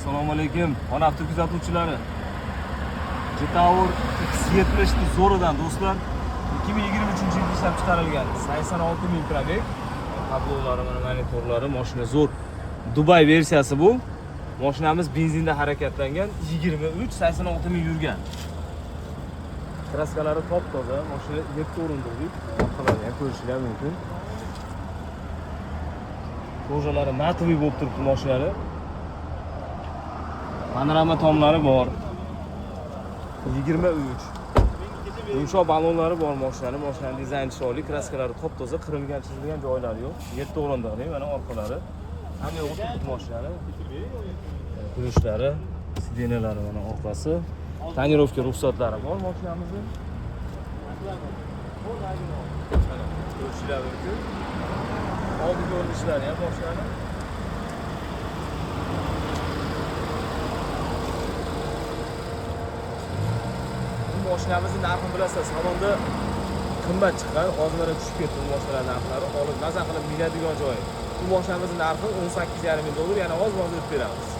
Assalomu alaykum. Qonaqli kuzatuvchilari. Jetour X70 zo'ridan do'stlar 2023-yilda ishlab chiqarilgan 86 ming probeg. Tablolari, mana monitorlari, mashina zo'r. Dubay versiyasi bu. Mashinamiz benzinda harakatlangan, 23-86 ming yurgan. Kraskalari top-toza, mashina 7 o'rindiqli. Orqalarni ham ko'rishingiz mumkin. Ko'jalari natoviy bo'lib turibdi mashinani. Panorama tomlari bor. 23. Yumshoq balonlari bor mashinani. Mashinaning dizayni chiroyli, kraskalari top-toza, qirilgan, chizilgan joylari yo'q. 7 o'rindiqli, mana orqalari. Hamma yo'q turibdi mashinani. Kulishlari, sidenalari mana orqasi. Tonirovka ruxsatlari bor mashinamizning. Ko'rishingiz mumkin. Oldi ko'rinishlari ham mashinani. Mashinamizning narxini bilasizlar, salonda qimmat chiqqan, hozir mana tushib ketdi bu mashinalar narxlari. Olib maza qilib minadigan joyi. Bu mashinamizning narxi 18,5 ming dollar, yana oz-oz o'tib beramiz.